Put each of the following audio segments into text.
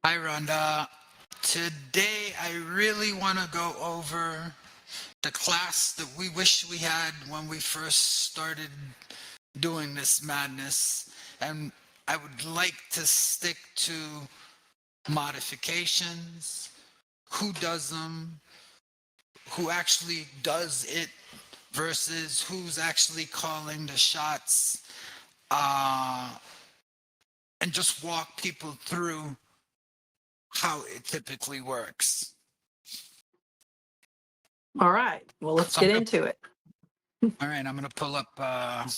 Hi, Rhonda. Today, I really want to go over the class that we wish we had when we first started doing this madness. And I would like to stick to modifications, who does them, who actually does it versus who's actually calling the shots, uh, and just walk people through how it typically works. All right. Well, let's So I'm get gonna into it. All right, I'm gonna pull up.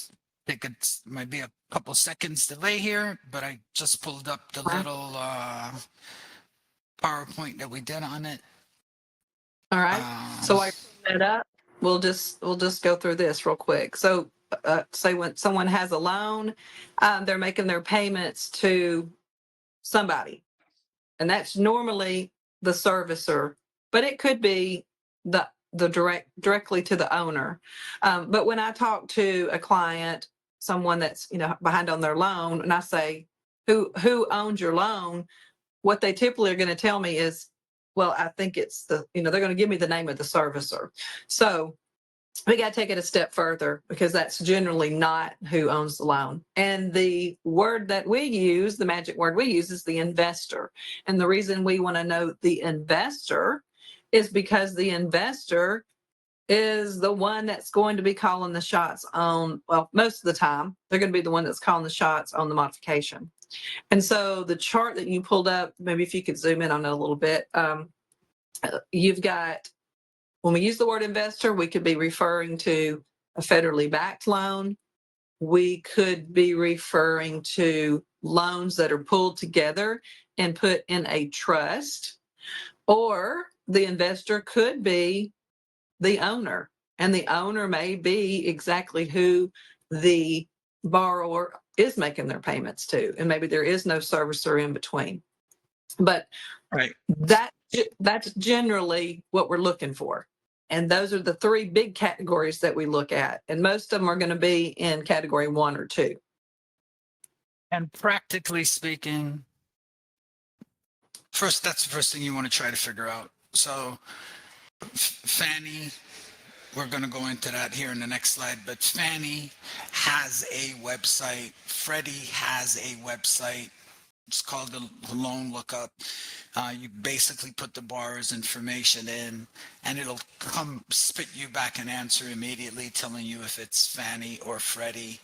Think it might be a couple seconds delay here, but I just pulled up the Huh? little PowerPoint that we did on it. All right. Um, So while you're pulling that up, we'll just go through this real quick. So, say when someone has a loan, they're making their payments to somebody, and that's normally the servicer, but it could be the directly to the owner. But when I talk to a client, someone that's behind on their loan, and I say, "Who owns your loan?" What they typically are going to tell me is, well, I think it's they're going to give me the name of the servicer. So we got to take it a step further because that's generally not who owns the loan. And the word that we use, the magic word we use, is the investor. And the reason we want to know the investor is because the investor is the one that's going to be calling the shots on, well, most of the time, they're going to be the one that's calling the shots on the modification. And so the chart that you pulled up, maybe if you could zoom in on it a little bit, you've got, when we use the word investor, we could be referring to a federally backed loan. We could be referring to loans that are pulled together and put in a trust, or the investor could be the owner, and the owner may be exactly who the borrower is making their payments to, and maybe there is no servicer in between. But right. that's generally what we're looking for. And those are the three big categories that we look at. And most of them are going to be in category 1 or 2. And practically speaking, first that's the first thing you want to try to figure out. So Fannie, we're going to go into that here in the next slide, but Fannie has a website. Freddie has a website. It's called the loan lookup. You basically put the borrower's information in, and it'll come spit you back an answer immediately telling you if it's Fannie or Freddie.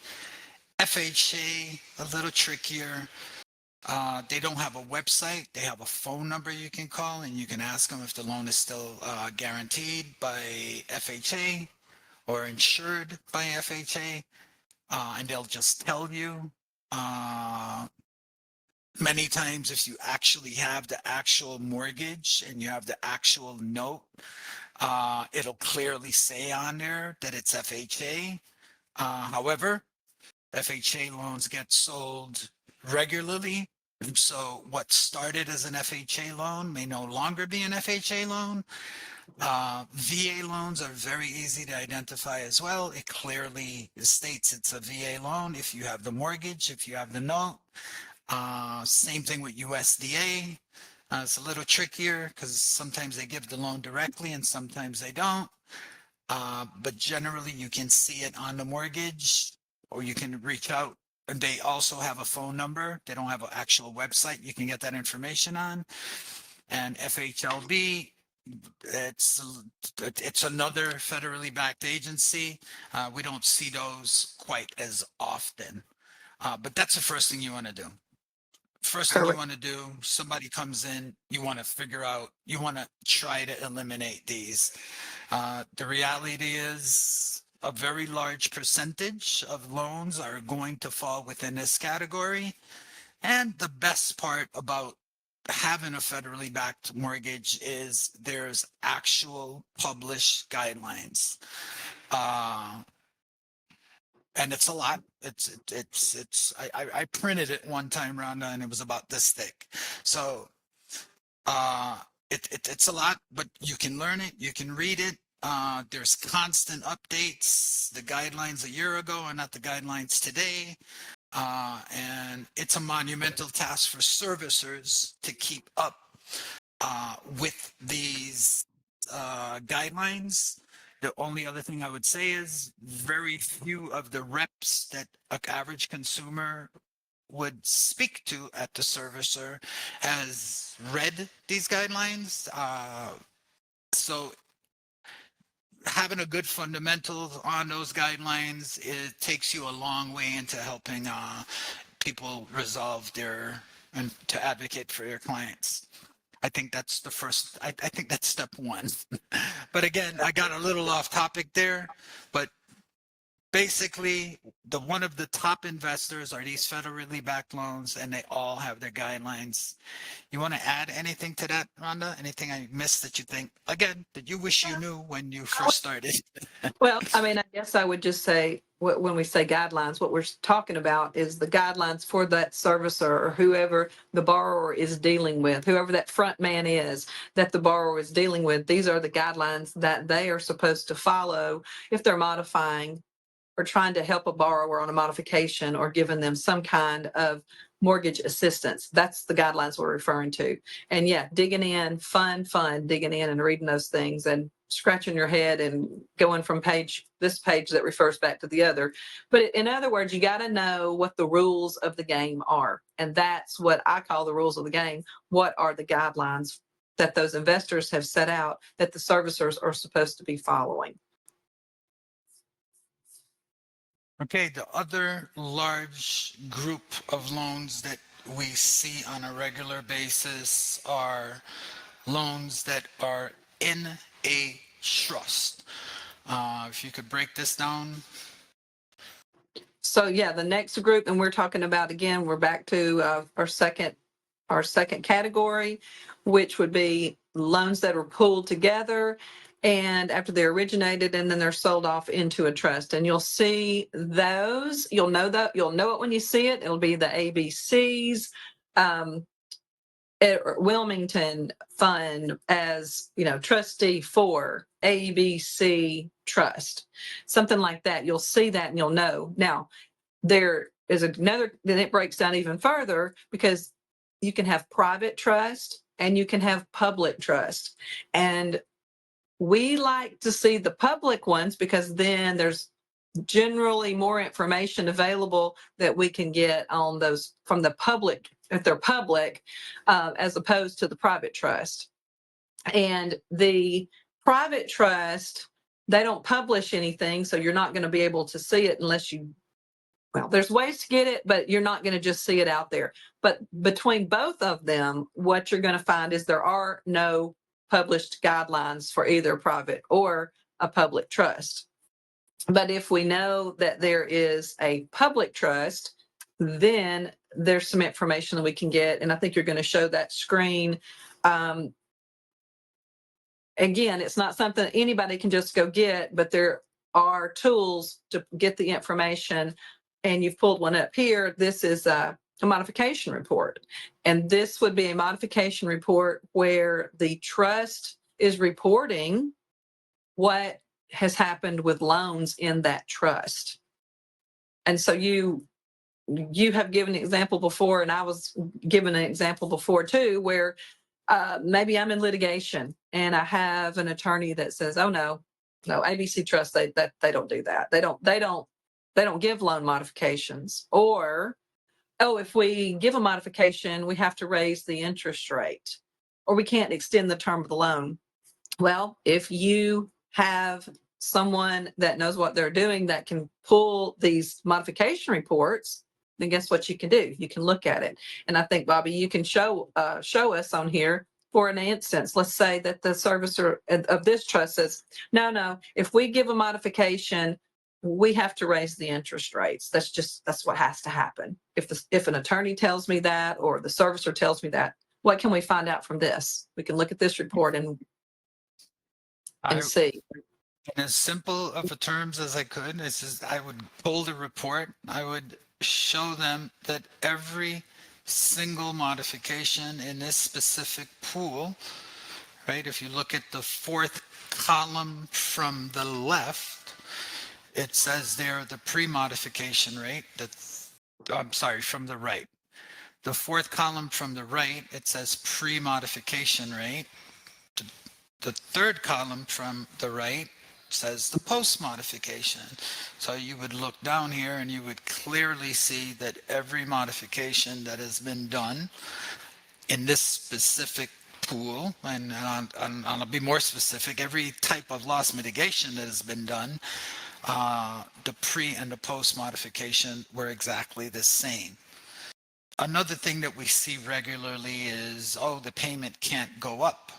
FHA, a little trickier. They don't have a website. They have a phone number you can call, and you can ask them if the loan is still guaranteed by FHA or insured by FHA, and they'll just tell you. Uh, Many times, if you actually have the actual mortgage and you have the actual note, it'll clearly say on there that it's FHA. However, FHA loans get sold regularly. So what started as an FHA loan may no longer be an FHA loan. VA loans are very easy to identify as well. It clearly states it's a VA loan if you have the mortgage, if you have the note. Same thing with USDA. It's a little trickier because sometimes they give the loan directly and sometimes they don't. But generally, you can see it on the mortgage or you can reach out. And they also have a phone number. They don't have an actual website you can get that information on. And FHLB, it's another federally backed agency. We don't see those quite as often. But that's the first thing you want to do. First thing you Correct. want to do, somebody comes in, you want to figure out, you want to try to eliminate these. The reality is a very large percentage of loans are going to fall within this category. And the best part about having a federally backed mortgage is there's actual published guidelines. Uh, and it's a lot. I printed it one time, Rhonda, and it was about this thick. So uh, it's a lot, but you can learn it, you can read it. There's constant updates. The guidelines a year ago are not the guidelines today. and it's a monumental task for servicers to keep up with these guidelines. The only other thing I would say is very few of the reps that an average consumer would speak to at the servicer has read these guidelines. So having a good fundamentals on those guidelines, it takes you a long way into helping people resolve their and to advocate for your clients. I think that's the first, I think that's step one. But again, I got a little off topic there, but basically the one of the top investors are these federally backed loans and they all have their guidelines. You want to add anything to that, Rhonda? Anything I missed that you think, again, that you wish you knew when you first started? Well, I mean, I guess I would just say, when we say guidelines, what we're talking about is the guidelines for that servicer or whoever the borrower is dealing with, whoever that front man is that the borrower is dealing with. These are the guidelines that they are supposed to follow if they're modifying or trying to help a borrower on a modification or giving them some kind of mortgage assistance. That's the guidelines we're referring to. And yeah, digging in, fun, digging in and reading those things and scratching your head and going from this page that refers back to the other. But in other words, you got to know what the rules of the game are. And that's what I call the rules of the game. What are the guidelines that those investors have set out that the servicers are supposed to be following? Okay, the other large group of loans that we see on a regular basis are loans that are in a trust. If you could break this down. So yeah, the next group, and we're talking about, again, we're back to our second category, which would be loans that are pooled together and after they're originated and then they're sold off into a trust. And you'll see those, you'll know it when you see it. It'll be the ABCs. Wilmington Fund as, trustee for ABC Trust, something like that. You'll see that and you'll know. Now, there is another, then it breaks down even further because you can have private trust and you can have public trust. And we like to see the public ones because then there's generally more information available that we can get on those from the public, if they're public, as opposed to the private trust. And the private trust, they don't publish anything, so you're not going to be able to see it unless well, there's ways to get it, but you're not going to just see it out there. But between both of them, what you're going to find is there are no published guidelines for either private or a public trust. But if we know that there is a public trust, then there's some information that we can get. And I think you're going to show that screen. Again, it's not something anybody can just go get, but there are tools to get the information. And you've pulled one up here. This is a modification report. And this would be a modification report where the trust is reporting what has happened with loans in that trust. And so you have given an example before, and I was given an example before too, where maybe I'm in litigation and I have an attorney that says, "Oh no, ABC Trust, they don't do that. They don't give loan modifications." Or, "Oh, if we give a modification, we have to raise the interest rate, or we can't extend the term of the loan." Well, if you have someone that knows what they're doing that can pull these modification reports, then guess what you can do? You can look at it. And I think, Bobby, you can show us on here for an instance. Let's say that the servicer of this trust says, no, if we give a modification, we have to raise the interest rates. That's what has to happen. If an attorney tells me that, or the servicer tells me that, what can we find out from this? We can look at this report and I, see. in as simple of a terms as I could, it's just I would pull the report. I would show them that every single modification in this specific pool, right? If you look at the fourth column from the left, it says there the pre-modification rate. That's I'm sorry, from the right. The fourth column from the right, it says pre-modification rate. The third column from the right says the post modification. So you would look down here and you would clearly see that every modification that has been done in this specific pool, and I'll be more specific, every type of loss mitigation that has been done, the pre and the post modification were exactly the same. Another thing that we see regularly is, oh, the payment can't go up.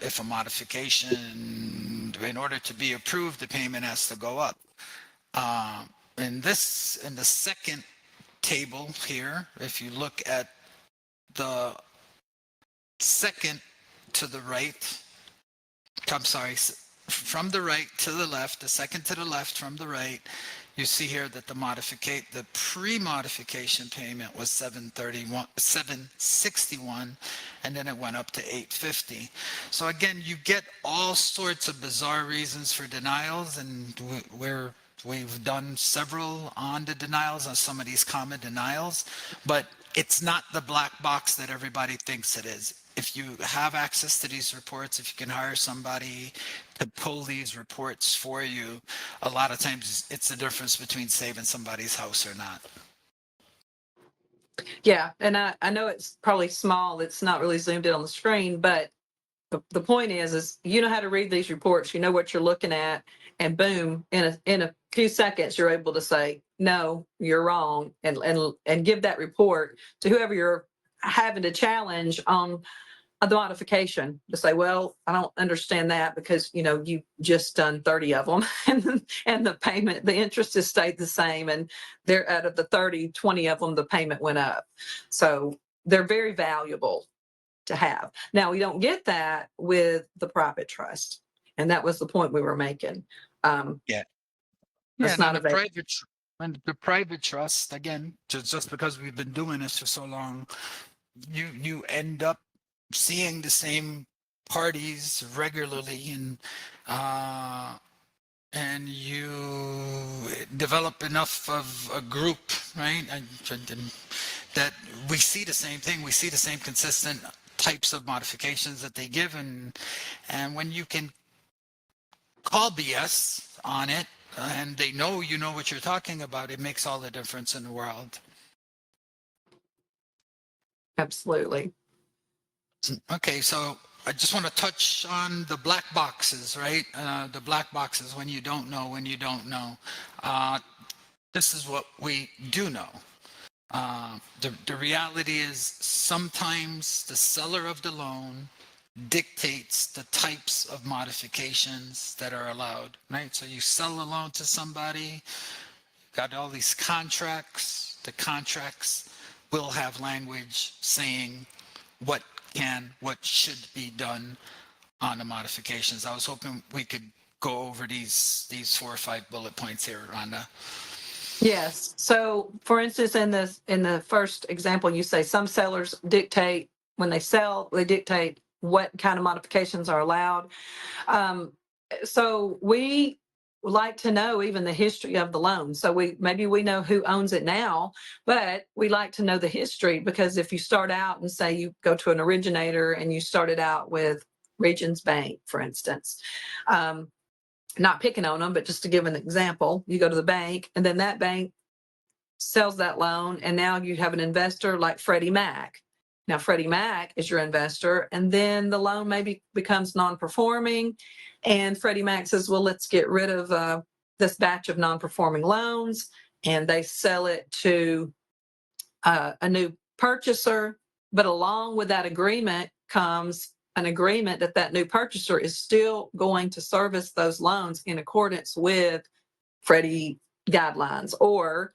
If a modification, in order to be approved, the payment has to go up. In the second table here, if you look at the second to the right, I'm sorry, from the right to the left, the second to the left from the right, you see here that the pre-modification payment was 761, and then it went up to 850. So again, you get all sorts of bizarre reasons for denials, and we've done several on the denials, on some of these common denials, but it's not the black box that everybody thinks it is. If you have access to these reports, if you can hire somebody to pull these reports for you, a lot of times it's the difference between saving somebody's house or not. Yeah, and I know it's probably small, it's not really zoomed in on the screen, but the point is you know how to read these reports, you know what you're looking at, and boom, in a few seconds you're able to say, no, you're wrong, and give that report to whoever you're having to challenge on the modification, to say, well, I don't understand that because you just done 30 of them and the payment, the interest has stayed the same, and they're out of the 30, 20 of them the payment went up. So they're very valuable to have. Now, we don't get that with the private trust, and that was the point we were making. Yeah. Yeah, That's and on not the available. private trust, again, just because we've been doing this for so long, you end up seeing the same parties regularly, and you develop enough of a group, right? And that we see the same thing. We see the same consistent types of modifications that they give, and when you can call BS on it, and they know you know what you're talking about, it makes all the difference in the world. Absolutely. Okay, so I just want to touch on the black boxes, right? The black boxes, when you don't know. This is what we do know. The reality is sometimes the seller of the loan dictates the types of modifications that are allowed, right? So you sell a loan to somebody, got all these contracts. The contracts will have language saying what should be done on the modifications. I was hoping we could go over these 4 or 5 bullet points here, Rhonda. Yes. So, for instance, in the first example, you say some sellers dictate when they sell, they dictate what kind of modifications are allowed. So we like to know even the history of the loan. So maybe we know who owns it now, but we like to know the history, because if you start out and say you go to an originator and you started out with Regions Bank, for instance, not picking on them, but just to give an example, you go to the bank and then that bank sells that loan, and now you have an investor like Freddie Mac. Now, Freddie Mac is your investor, and then the loan maybe becomes non-performing, and Freddie Mac says, well, let's get rid of this batch of non-performing loans, and they sell it to a new purchaser. But along with that agreement comes an agreement that that new purchaser is still going to service those loans in accordance with Freddie guidelines, or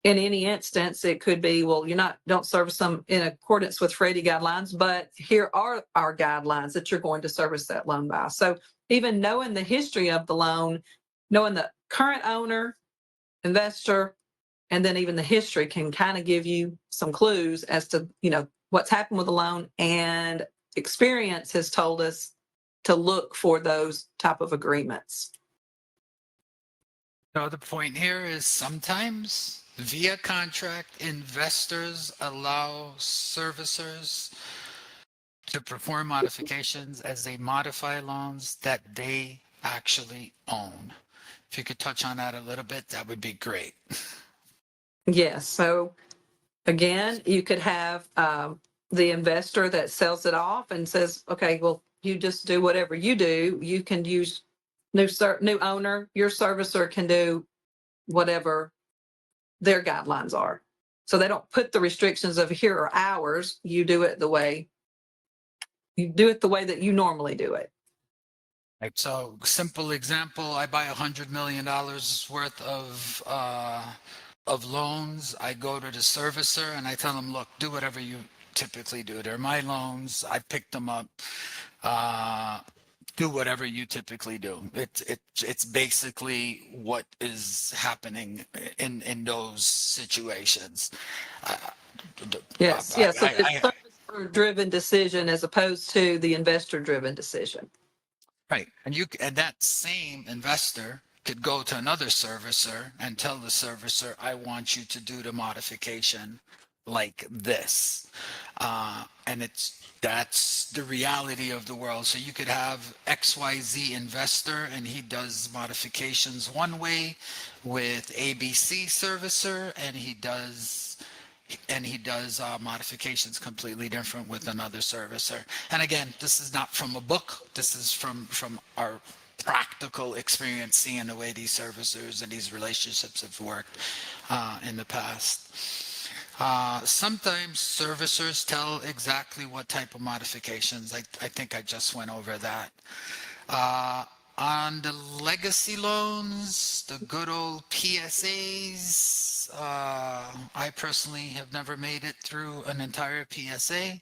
in any instance, it could be, well, don't service them in accordance with Freddie guidelines, but here are our guidelines that you're going to service that loan by. So even knowing the history of the loan, knowing the current owner, investor, and then even the history can kind of give you some clues as to, what's happened with the loan, and experience has told us to look for those type of agreements. The other point here is sometimes Via contract, investors allow servicers to perform modifications as they modify loans that they actually own. If you could touch on that a little bit, that would be great. Yes. So again, you could have the investor that sells it off and says, okay, well, you just do whatever you do. You can use new owner, your servicer can do whatever their guidelines are. So they don't put the restrictions of here are ours. You do it the way that you normally do it. Right. So, simple example: I buy $100 million worth of loans. I go to the servicer and I tell them, "Look, do whatever you typically do. They're my loans. I picked them up. Uh, do whatever you typically do." It's basically what is happening in those situations. Uh, Yes. Yeah. So it's servicer driven decision as opposed to the investor driven decision. Right. And that same investor could go to another servicer and tell the servicer, I want you to do the modification like this. And that's the reality of the world. So you could have XYZ investor and he does modifications one way with ABC servicer, and he does modifications completely different with another servicer. And again, this is not from a book. This is from our practical experience, seeing the way these servicers and these relationships have worked in the past. Sometimes servicers tell exactly what type of modifications. I think I just went over that. Uh, on the legacy loans, the good old PSAs, I personally have never made it through an entire PSA,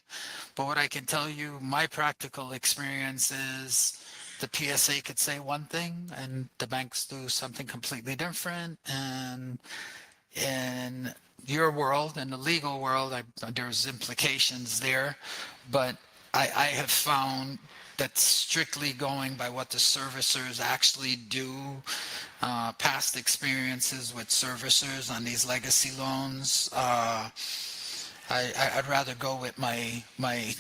but what I can tell you, my practical experience is the PSA could say one thing and the banks do something completely different. And in your world, in the legal world, there's implications there, but I have found that strictly going by what the servicers actually do, past experiences with servicers on these legacy loans, I'd rather go with my my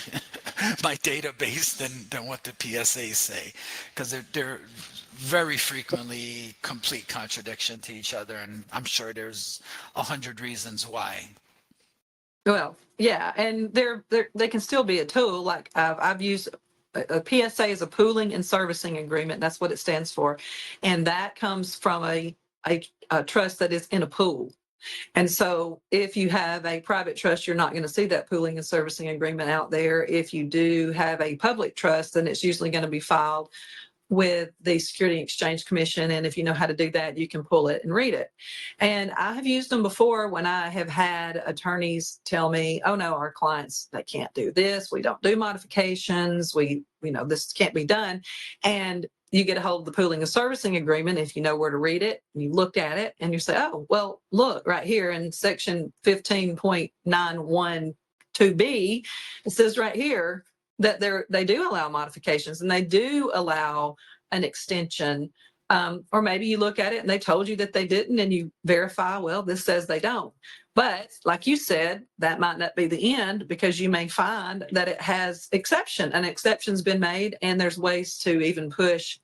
database than what the PSAs say, because they're very frequently complete contradiction to each other, and I'm sure there's 100 reasons why. Well, yeah, and they can still be a tool. Like I've used a PSA is a pooling and servicing agreement. That's what it stands for, and that comes from a trust that is in a pool. And so if you have a private trust, you're not going to see that pooling and servicing agreement out there. If you do have a public trust, then it's usually going to be filed with the Security and Exchange Commission. And if you know how to do that, you can pull it and read it. And I have used them before when I have had attorneys tell me, oh no, our clients, they can't do this. We don't do modifications. This can't be done. And you get a hold of the pooling and servicing agreement if you know where to read it, and you look at it and you say, oh, well, look right here in section 15.912B, it says right here that they do allow modifications and they do allow an extension. Or maybe you look at it and they told you that they didn't, and you verify, well, this says they don't. But like you said, that might not be the end, because you may find that it has an exception's been made, and there's ways to even push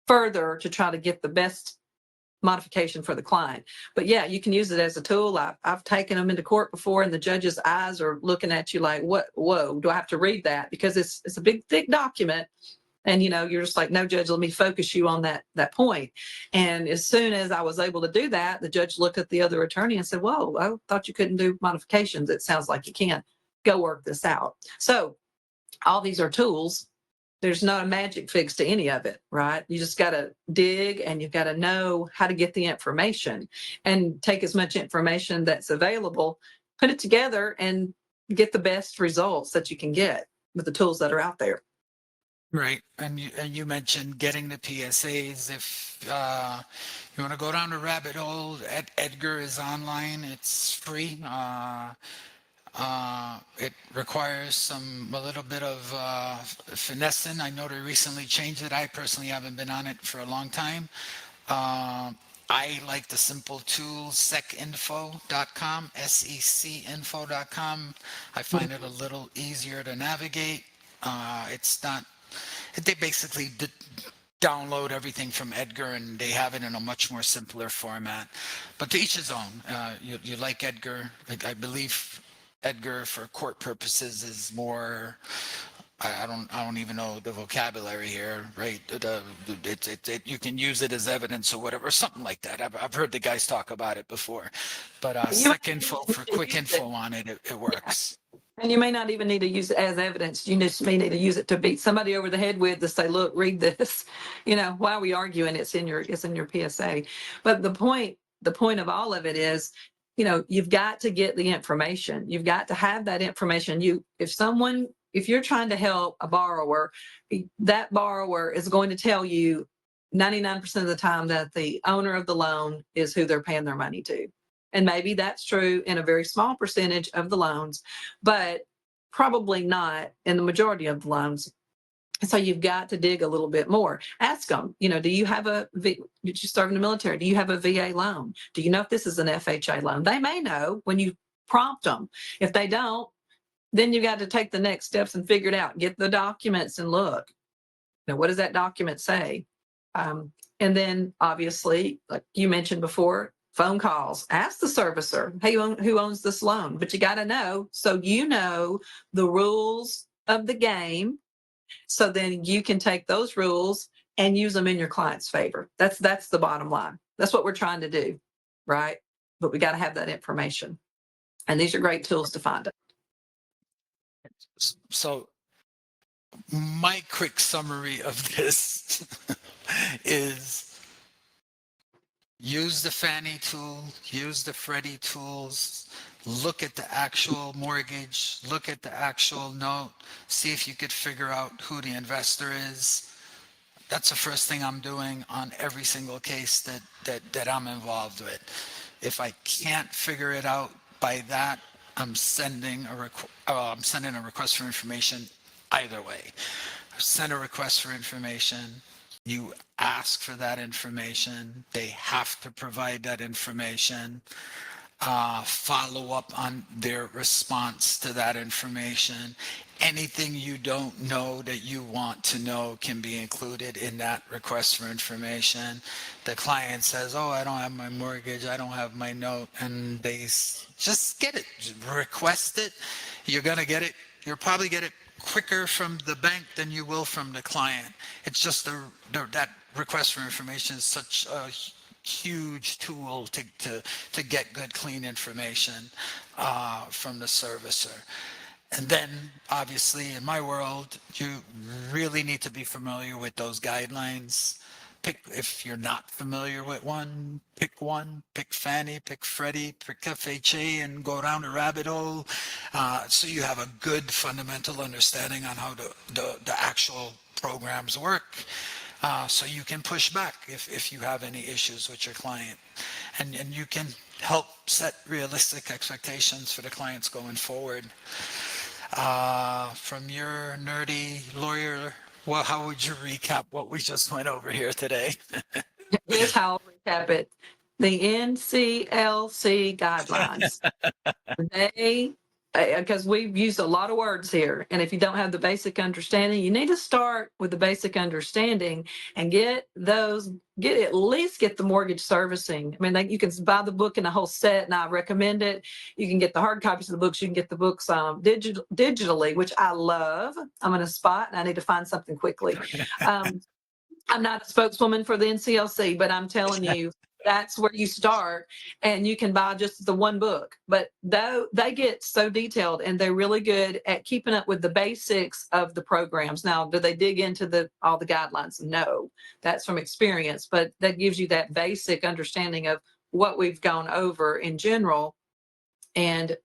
further to try to get the best modification for the client. But yeah, you can use it as a tool. I've taken them into court before, and the judge's eyes are looking at you like, what? Whoa, do I have to read that? Because it's a big, thick document. And you're just like, no, judge, let me focus you on that point. And as soon as I was able to do that, the judge looked at the other attorney and said, whoa, I thought you couldn't do modifications. It sounds like you can. Go work this out. So all these are tools. There's not a magic fix to any of it, right? You just got to dig, and you've got to know how to get the information and take as much information that's available, put it together, and get the best results that you can get with the tools that are out there. Right. And you mentioned getting the PSAs. If you want to go down the rabbit hole, Edgar is online. It's free. It requires a little bit of finessing. I know they recently changed it. I personally haven't been on it for a long time. I like the simple tool secinfo.com, secinfo.com. I find it a little easier to navigate. It's not, they basically download everything from Edgar and they have it in a much more simpler format. But to each his own. You like Edgar. I believe Edgar for court purposes is more, I don't even know the vocabulary here, right? You can use it as evidence or whatever, something like that. I've heard the guys talk about it before, but You sec info for may quick use it. info on it, it Yeah. works. And you may not even need to use it as evidence. You just may need to use it to beat somebody over the head with to say, look, read this. Why are we arguing? It's in your PSA. But the point of all of it is, you've got to get the information. You've got to have that information. If you're trying to help a borrower, that borrower is going to tell you 99% of the time that the owner of the loan is who they're paying their money to. And maybe that's true in a very small percentage of the loans, but probably not in the majority of the loans. So you've got to dig a little bit more. Ask them, did you serve in the military? Do you have a VA loan? Do you know if this is an FHA loan? They may know when you prompt them. If they don't, then you got to take the next steps and figure it out. Get the documents and look. What does that document say? And then obviously, like you mentioned before, phone calls. Ask the servicer, hey, who owns this loan? But you got to know, so the rules of the game, so then you can take those rules and use them in your client's favor. That's the bottom line. That's what we're trying to do, right? But we got to have that information, and these are great tools to find it. So my quick summary of this is use the Fannie tool, use the Freddie tools, look at the actual mortgage, look at the actual note, see if you could figure out who the investor is. That's the first thing I'm doing on every single case that I'm involved with. If I can't figure it out by that, I'm sending a request for information either way. Send a request for information. You ask for that information. They have to provide that information. Follow up on their response to that information. Anything you don't know that you want to know can be included in that request for information. The client says, oh, I don't have my mortgage, I don't have my note, and they just get it, just request it. You're going to get it. You'll probably get it quicker from the bank than you will from the client. It's just that request for information is such a huge tool to get good, clean information from the servicer. And then, obviously, in my world, you really need to be familiar with those guidelines. If you're not familiar with one, pick Fannie, pick Freddie, pick FHA, and go down the rabbit hole. So you have a good fundamental understanding on how the actual programs work. So you can push back if you have any issues with your client. And you can help set realistic expectations for the clients going forward. From your nerdy lawyer, well, how would you recap what we just went over here today? Here's how I'll recap it. The NCLC guidelines. Because we've used a lot of words here, and if you don't have the basic understanding, you need to start with the basic understanding and get at least the mortgage servicing. I mean, you can buy the book in a whole set, and I recommend it. You can get the hard copies of the books. You can get the books digitally, which I love. I'm in a spot, and I need to find something quickly. I'm not a spokeswoman for the NCLC, but I'm telling you, that's where you start, and you can buy just the one book. But though they get so detailed, and they're really good at keeping up with the basics of the programs. Now, do they dig into all the guidelines? No, that's from experience, but that gives you that basic understanding of what we've gone over in general, and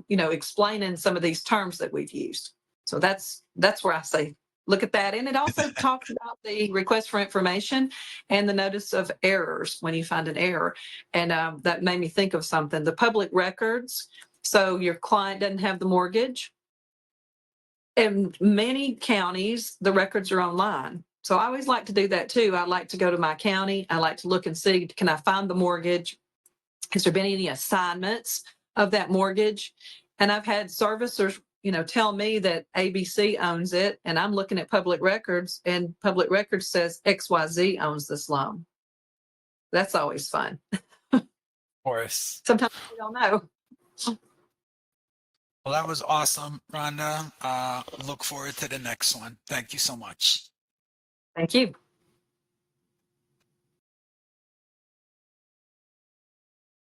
explaining some of these terms that we've used. So that's where I say look at that. And it also talks about the request for information and the notice of errors when you find an error. And that made me think of something. The public records. So your client doesn't have the mortgage. In many counties, the records are online. So I always like to do that too. I like to go to my county. I like to look and see, can I find the mortgage? Has there been any assignments of that mortgage? And I've had servicers, tell me that ABC owns it, and I'm looking at public records, and public records says XYZ owns this loan. That's always fun. Of course. Sometimes we don't know. Well, that was awesome, Rhonda. Look forward to the next one. Thank you so much. Thank you.